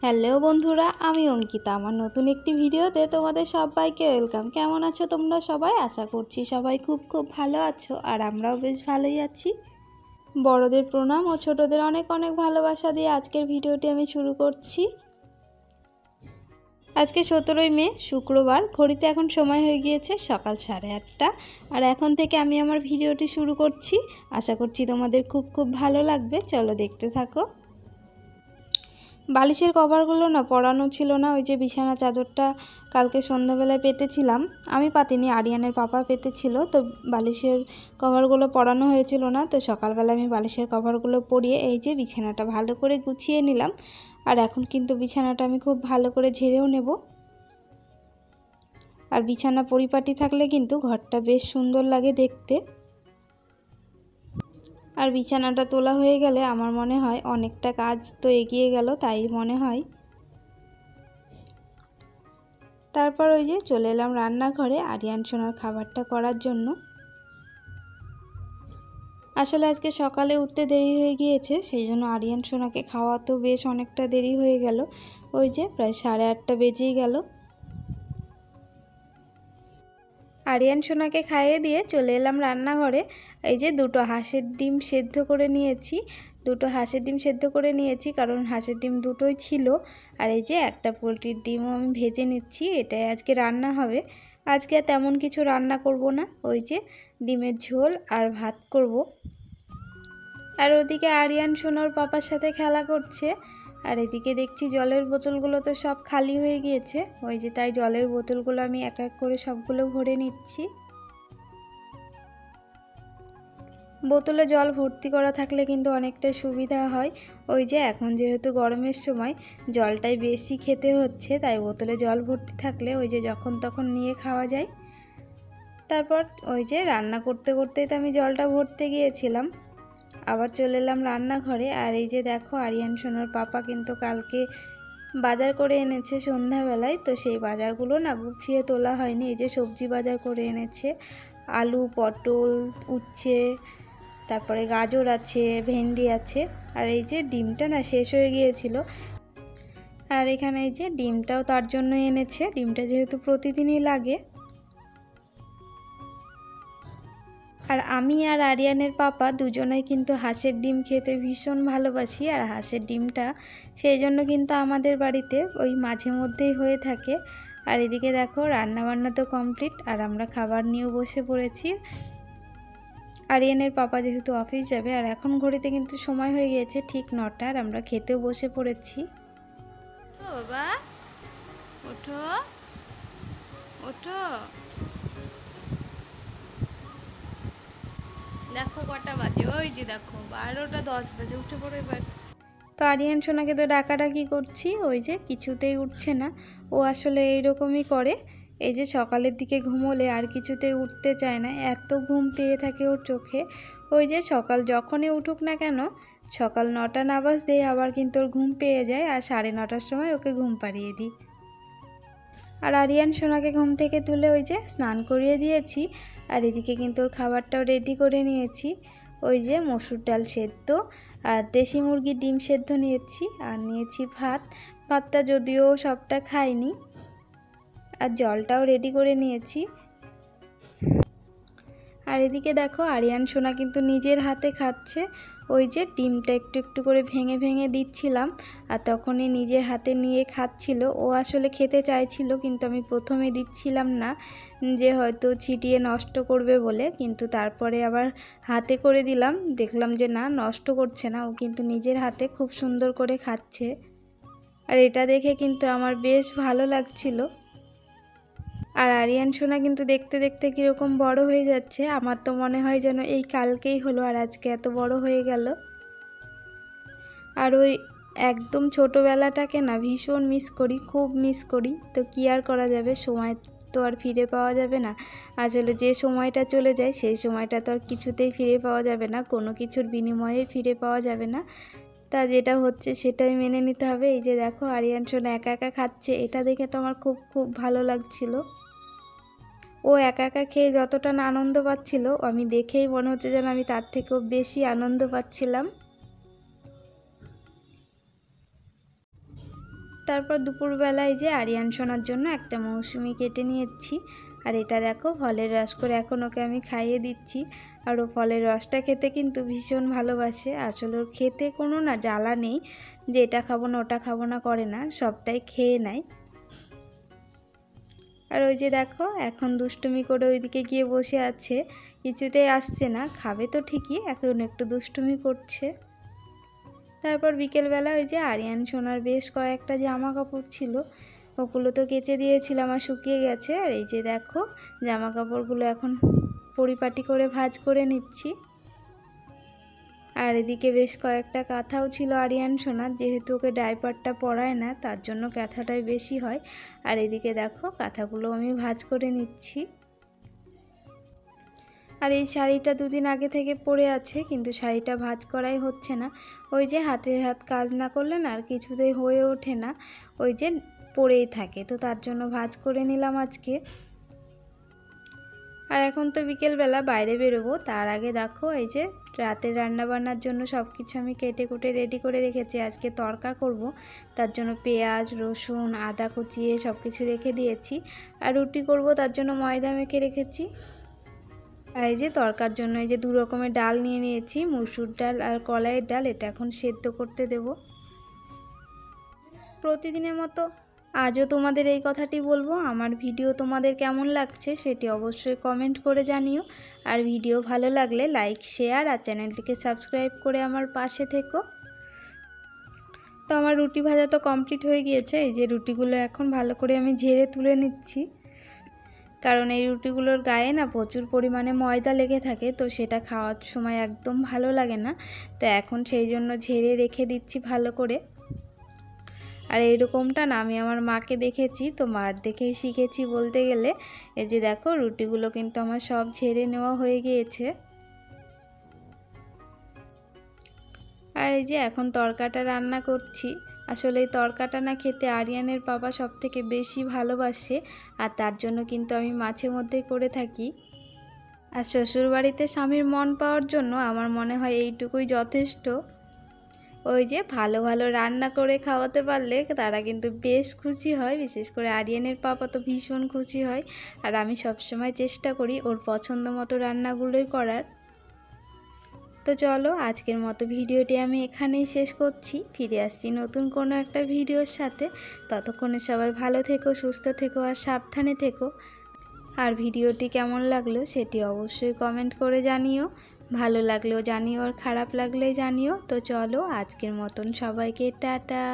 Hello বন্ধুরা, আমি অঙ্কিতা। আমার নতুন একটি ভিডিওতে তোমাদের সবাইকে ওয়েলকাম। কেমন আছো তোমরা সবাই? আশা করছি সবাই খুব ভালো আছো, আর আমরাও বেশ ভালোই আছি। বড়দের প্রণাম ও ছোটদের অনেক অনেক ভালোবাসা দিয়ে আজকের ভিডিওটি আমি শুরু করছি। আজকে 17ই মে শুক্রবার। ঘড়িতে এখন সময় হয়ে গিয়েছে সকাল 8:30, আর এখন থেকে আমি আমার ভিডিওটি শুরু করছি। আশা করছি তোমাদের খুব ভালো লাগবে। চলো দেখতে থাকো। বালিশের কভারগুলো না পরানো ছিল না। ওই যে বিছানা চাদরটা কালকে সন্ধ্যাবেলায় পেতেছিলাম, আমি পাতিনি, আরিয়ানের পাপা পেতেছিল, তো বালিশের কভারগুলো পরানো হয়েছিল না। তো সকালবেলা আমি বালিশের কভারগুলো পরিয়ে এই যে বিছানাটা ভালো করে গুছিয়ে নিলাম। আর এখন কিন্তু বিছানাটা আমি খুব ভালো করে ঝেড়েও নেব। আর বিছানা পরিপাটি থাকলে কিন্তু ঘরটা বেশ সুন্দর লাগে দেখতে। আর বিছানাটা তোলা হয়ে গেলে আমার মনে হয় অনেকটা কাজ তো এগিয়ে গেল, তাই মনে হয়। তারপর ওই যে চলে এলাম রান্নাঘরে আরিয়ান সোনার খাবারটা করার জন্য। আসলে আজকে সকালে উঠতে দেরি হয়ে গিয়েছে, সেই জন্য আরিয়ান সোনাকে খাওয়াতেও বেশ অনেকটা দেরি হয়ে গেল। ওই যে প্রায় 8:30 বেজেই গেল। আরিয়ান সোনাকে খাইয়ে দিয়ে চলে এলাম রান্নাঘরে। এই যে দুটো হাঁসের ডিম সেদ্ধ করে নিয়েছি। কারণ হাঁসের ডিম দুটোই ছিল। আর এই যে একটা পোলট্রির ডিমও আমি ভেজে নিচ্ছি। এটাই আজকে রান্না হবে। আজকে তেমন কিছু রান্না করব না, ওই যে ডিমের ঝোল আর ভাত করব। আর ওদিকে আরিয়ান সোনার পাপার সাথে খেলা করছে। আর এদিকে দেখছি জলের বোতলগুলো তো সব খালি হয়ে গিয়েছে। ওই যে তাই জলের বোতলগুলো আমি এক এক করে সবগুলো ভরে নিচ্ছি। বোতলে জল ভর্তি করা থাকলে কিন্তু অনেকটা সুবিধা হয়। ওই যে এখন যেহেতু গরমের সময় জলটাই বেশি খেতে হচ্ছে, তাই বোতলে জল ভর্তি থাকলে ওই যে যখন তখন নিয়ে খাওয়া যায়। তারপর ওই যে রান্না করতে করতেই তো আমি জলটা ভরতে গিয়েছিলাম। আবার চলে এলাম রান্নাঘরে। আর এই যে দেখো আরিয়ান সোনার পাপা কিন্তু কালকে বাজার করে এনেছে সন্ধ্যাবেলায়, তো সেই বাজারগুলো না গুছিয়ে তোলা হয়নি। এই যে সবজি বাজার করে এনেছে, আলু, পটল, উচ্ছে, তারপরে গাজর আছে, ভেন্ডি আছে। আর এই যে ডিমটা না শেষ হয়ে গিয়েছিল, আর এখানে এই যে ডিমটাও তার জন্য এনেছে। ডিমটা যেহেতু প্রতিদিনই লাগে। আর আমি আর আরিয়ানের পাপা দুজনেই কিন্তু হাঁসের ডিম খেতে ভীষণ ভালোবাসি। আর হাঁসের ডিমটা সেই জন্য কিন্তু আমাদের বাড়িতে ওই মাঝে মধ্যেই হয়ে থাকে। আর এদিকে দেখো রান্নাবান্না তো কমপ্লিট, আর আমরা খাবার নিয়েও বসে পড়েছি। আরিয়ানের পাপা যেহেতু অফিস যাবে, আর এখন ঘড়িতে কিন্তু সময় হয়ে গিয়েছে ঠিক 9টা, আর আমরা খেতেও বসে পড়েছি। ও বাবা ওঠো ওঠো, দেখো কটা বাজে, ওই যে দেখো 12টা 10 বাজে, উঠে পড়ো এবার। তো আরিয়ান সোনাকে তো ডাকাডাকি করছি, ওই যে কিছুতেই উঠছে না। ও আসলে এইরকমই করে। এই যে সকালের দিকে ঘুমোলে আর কিছুতেই উঠতে চায় না, এত ঘুম পেয়ে থাকে ওর চোখে। ওই যে সকাল যখনই উঠুক না কেন, সকাল 9টা না বাজতেই আবার কিন্তু ওর ঘুম পেয়ে যায়। আর 9:30টার সময় ওকে ঘুম পাড়িয়ে দিই। আর আরিয়ান সোনাকে ঘুম থেকে তুলে ওই যে স্নান করিয়ে দিয়েছি। আর এদিকে কিন্তু ওর খাবারটাও রেডি করে নিয়েছি। ওই যে মসুর ডাল সেদ্ধ আর দেশি মুরগির ডিম সেদ্ধ নিয়েছি, আর নিয়েছি ভাত। ভাতটা যদিও সবটা খাইনি। আর জলটাও রেডি করে নিয়েছি। আর এদিকে দেখো আরিয়ান সোনা কিন্তু নিজের হাতে খাচ্ছে। ওই যে ডিমটা একটু একটু করে ভেঙে ভেঙে দিচ্ছিলাম, আর তখনই নিজের হাতে নিয়ে খাচ্ছিল। ও আসলে খেতে চাইছিল, কিন্তু আমি প্রথমে দিচ্ছিলাম না, যে হয়তো ছিটিয়ে নষ্ট করবে বলে। কিন্তু তারপরে আবার হাতে করে দিলাম, দেখলাম যে না, নষ্ট করছে না, ও কিন্তু নিজের হাতে খুব সুন্দর করে খাচ্ছে। আর এটা দেখে কিন্তু আমার বেশ ভালো লাগছিল। আর আরিয়ান সোনা কিন্তু দেখতে দেখতে কীরকম বড় হয়ে যাচ্ছে। আমার তো মনে হয় যেন এই কালকেই হলো, আর আজকে এত বড় হয়ে গেল। আর ওই একদম ছোটোবেলাটাকে না ভীষণ মিস করি, খুব মিস করি। তো কী আর করা যাবে, সময় তো আর ফিরে পাওয়া যাবে না। আসলে যে সময়টা চলে যায় সেই সময়টা তো আর কিছুতেই ফিরে পাওয়া যাবে না, কোনো কিছুর বিনিময়ে ফিরে পাওয়া যাবে না। তা যেটা হচ্ছে সেটাই মেনে নিতে হবে। এই যে দেখো আরিয়ান সোনা একা একা খাচ্ছে, এটা দেখে তো আমার খুব ভালো লাগছিল। ও একা একা খেয়ে যতটা না আনন্দ পাচ্ছিল, আমি দেখেই মনে হচ্ছে যেন আমি তার থেকেও বেশি আনন্দ পাচ্ছিলাম। তারপর দুপুরবেলায় যে আরিয়ান সোনার জন্য একটা মৌসুমি কেটে নিয়েছি, আর এটা দেখো ফলের রস করে এখন ওকে আমি খাইয়ে দিচ্ছি। আর ও ফলের রসটা খেতে কিন্তু ভীষণ ভালোবাসে। আসলে ওর খেতে কোনো না জ্বালা নেই যে এটা খাবো না ওটা খাবো না করে না, সবটাই খেয়ে নেয়। আর ওই যে দেখো এখন দুষ্টুমি করে ওইদিকে গিয়ে বসে আছে, কিছুতেই আসছে না, খাবে তো ঠিকই, এখন একটু দুষ্টুমি করছে। তারপর বিকেলবেলা ওই যে আরিয়ান সোনার বেশ কয়েকটা জামা কাপড় ছিল, ওগুলো তো কেচে দিয়েছিলাম আর শুকিয়ে গেছে। আর এই যে দেখো জামা কাপড়গুলো এখন পরিপাটি করে ভাঁজ করে নিচ্ছি। আর এদিকে বেশ কয়েকটা কাঁথাও ছিল আরিয়ান সোনার, যেহেতু ওকে ডাইপারটা পরায় না তার জন্য কাঁথাটাই বেশি হয়। আর এদিকে দেখো কাঁথাগুলো আমি ভাঁজ করে নিচ্ছি। আর এই শাড়িটা দুদিন আগে থেকে পরে আছে, কিন্তু শাড়িটা ভাঁজ করাই হচ্ছে না। ওই যে হাতের হাত কাজ না করলে না আর কিছুতেই হয়ে ওঠে না, ওই যে পরেই থাকে, তো তার জন্য ভাঁজ করে নিলাম আজকে। আর এখন তো বিকেলবেলা বাইরে বেরোবো, তার আগে দেখো এই যে রাতের রান্নাবান্নার জন্য সব কিছু আমি কেটে কুটে রেডি করে রেখেছি। আজকে তড়কা করব, তার জন্য পেঁয়াজ রসুন আদা কুচিয়ে সব কিছু রেখে দিয়েছি। আর রুটি করব, তার জন্য ময়দা মেখে রেখেছি। আর এই যে তড়কার জন্য এই যে 2 রকমের ডাল নিয়ে নিয়েছি, মসুর ডাল আর কলাইয়ের ডাল, এটা এখন সেদ্ধ করতে দেব। প্রতিদিনের মতো আজও তোমাদের এই কথাটি বলবো, আমার ভিডিও তোমাদের কেমন লাগছে সেটি অবশ্যই কমেন্ট করে জানিও। আর ভিডিও ভালো লাগলে লাইক শেয়ার আর চ্যানেলটিকে সাবস্ক্রাইব করে আমার পাশে থেকো। তো আমার রুটি ভাজা তো কমপ্লিট হয়ে গিয়েছে, এই যে রুটিগুলো এখন ভালো করে আমি ঝেড়ে তুলে নিচ্ছি, কারণ এই রুটিগুলোর গায়ে না প্রচুর পরিমাণে ময়দা লেগে থাকে, তো সেটা খাওয়ার সময় একদম ভালো লাগে না। তো এখন সেই জন্য ঝেড়ে রেখে দিচ্ছি ভালো করে। আর এইরকমটা না আমি আমার মাকে দেখেছি, তো মার দেখেই শিখেছি বলতে গেলে। এই যে দেখো রুটিগুলো কিন্তু আমার সব ঝেড়ে নেওয়া হয়ে গিয়েছে। আর এই যে এখন তড়কাটা রান্না করছি। আসলে এই তড়কাটা না খেতে আরিয়ানের বাবা সব থেকে বেশি ভালোবাসে, আর তার জন্য কিন্তু আমি মাঝে মধ্যেই করে থাকি। আর শ্বশুরবাড়িতে স্বামীর মন পাওয়ার জন্য আমার মনে হয় এইটুকুই যথেষ্ট। ওই যে ভালো ভালো রান্না করে খাওয়াতে পারলে তারা কিন্তু বেশ খুশি হয়, বিশেষ করে আরিয়ানের পাপা তো ভীষণ খুশি হয়। আর আমি সবসময় চেষ্টা করি ওর পছন্দ মতো রান্নাগুলোই করার। তো চলো আজকের মতো ভিডিওটি আমি এখানেই শেষ করছি, ফিরে আসছি নতুন কোনো একটা ভিডিওর সাথে। ততক্ষণে সবাই ভালো থেকো, সুস্থ থেকো আর সাবধানে থেকো। আর ভিডিওটি কেমন লাগলো সেটি অবশ্যই কমেন্ট করে জানিও, ভালো লাগলেও জানিও আর খারাপ লাগলে জানিও। তো চলো আজকের মতন সবাইকে টাটা।